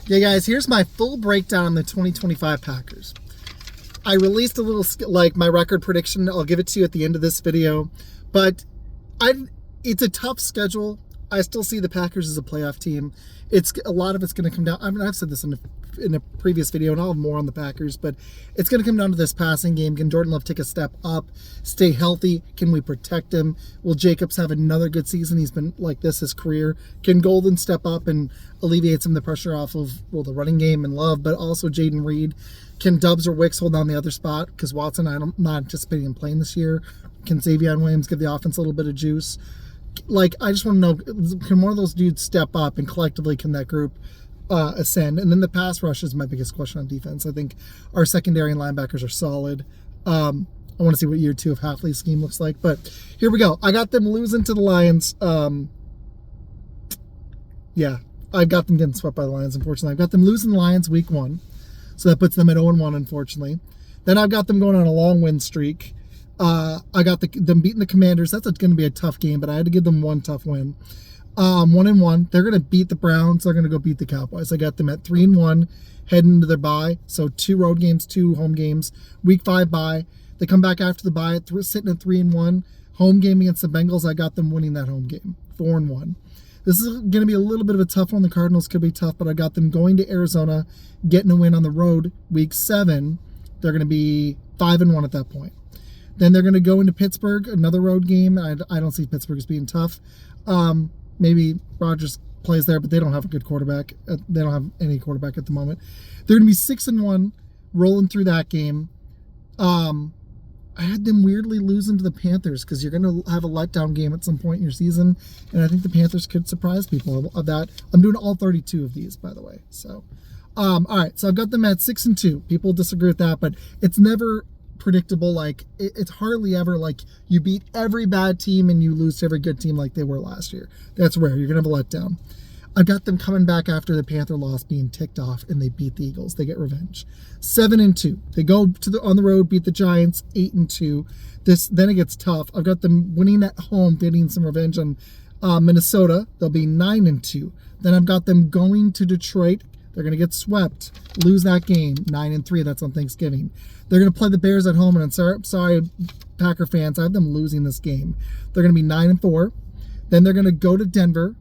Yeah, guys, here's my full breakdown on the 2025 Packers. I released a little, like, my record prediction. I'll give it to you at the end of this video. But it's a tough schedule. I still see the Packers as a playoff team. A lot of it's going to come down. I mean, I've said this in a previous video, and I'll have more on the Packers, but it's going to come down to this passing game. Can Jordan Love take a step up, stay healthy? Can we protect him? Will Jacobs have another good season? He's been like this his career. Can Golden step up and alleviate some of the pressure off of, well, the running game and Love, but also Jaden Reed? Can Dubs or Wicks hold down the other spot? Because Watson, I'm not anticipating him playing this year. Can Xavier Williams give the offense a little bit of juice? Like, I just want to know, can one of those dudes step up, and collectively can that group ascend? And then the pass rush is my biggest question on defense. I think our secondary and linebackers are solid. I want to see what year 2 of Hafley's scheme looks like. But here we go. I got them losing to the Lions. Yeah, I've got them getting swept by the Lions, unfortunately. I've got them losing the Lions week 1. So that puts them at 0-1, unfortunately. Then I've got them going on a long win streak. I got them beating the Commanders. That's going to be a tough game, but I had to give them one tough win. 1-1. They're going to beat the Browns. They're going to go beat the Cowboys. I got them at 3-1, heading into their bye. So 2 road games, 2 home games. Week 5 bye. They come back after the bye, sitting at 3-1. Home game against the Bengals. I got them winning that home game, 4-1. This is going to be a little bit of a tough one. The Cardinals could be tough, but I got them going to Arizona, getting a win on the road. Week 7, they're going to be 5-1 at that point. Then they're going to go into Pittsburgh, another road game. I don't see Pittsburgh as being tough. Maybe Rodgers plays there, but they don't have a good quarterback. They don't have any quarterback at the moment. They're going to be 6-1, rolling through that game. I had them weirdly losing to the Panthers because you're going to have a letdown game at some point in your season, and I think the Panthers could surprise people of that. I'm doing all 32 of these, by the way. So, all right. So I've got them at 6-2. People disagree with that, but it's never predictable. Like, it's hardly ever like you beat every bad team and you lose to every good team like they were last year. That's rare. You're going to have a letdown. I got them coming back after the Panther loss, being ticked off, and they beat the Eagles. They get revenge. 7-2. They go on the road, beat the Giants. 8-2. Then it gets tough. I've got them winning at home, getting some revenge on Minnesota. They'll be 9-2. Then I've got them going to Detroit. They're going to get swept, lose that game. 9-3. That's on Thanksgiving. They're going to play the Bears at home, and I'm sorry, Packer fans, I have them losing this game. They're going to be 9-4. Then they're going to go to Denver.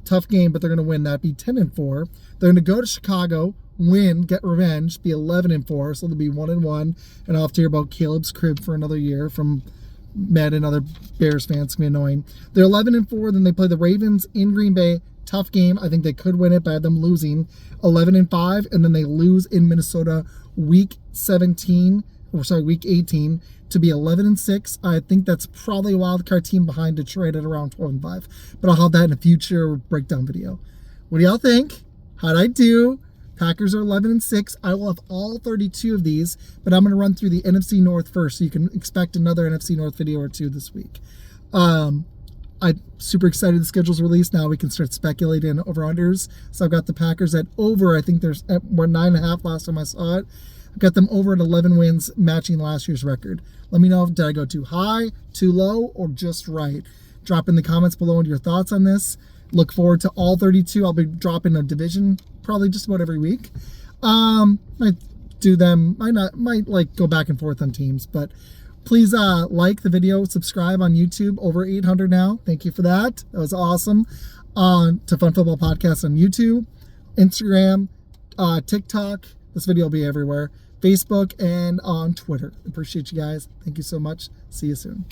Tough game, but they're going to win that, be 10-4. They're going to go to Chicago, win, get revenge, be 11-4, so they'll be 1-1. And I'll have to hear about Caleb's crib for another year from Med and other Bears fans. It's going to be annoying. They're 11-4, then they play the Ravens in Green Bay. Tough game. I think they could win it, but I had them losing 11-5, and then they lose in Minnesota week 18 to be 11-6. I think that's probably a wild card team behind Detroit at around 12-5. But I'll have that in a future breakdown video. What do y'all think? How'd I do? Packers are 11-6. I will have all 32 of these, but I'm going to run through the NFC North first, so you can expect another NFC North video or 2 this week. I'm super excited the schedule's released. Now we can start speculating over-unders. So I've got the Packers at over. I think there's at 9.5 last time I saw it. I've got them over at 11 wins, matching last year's record. Let me know, did I go too high, too low, or just right? Drop in the comments below your thoughts on this. Look forward to all 32. I'll be dropping a division probably just about every week. Might do them, might like go back and forth on teams, but please like the video, subscribe on YouTube, over 800 now. Thank you for that. That was awesome. To Fun Football Podcast on YouTube, Instagram, TikTok. This video will be everywhere. Facebook and on Twitter. Appreciate you guys. Thank you so much. See you soon.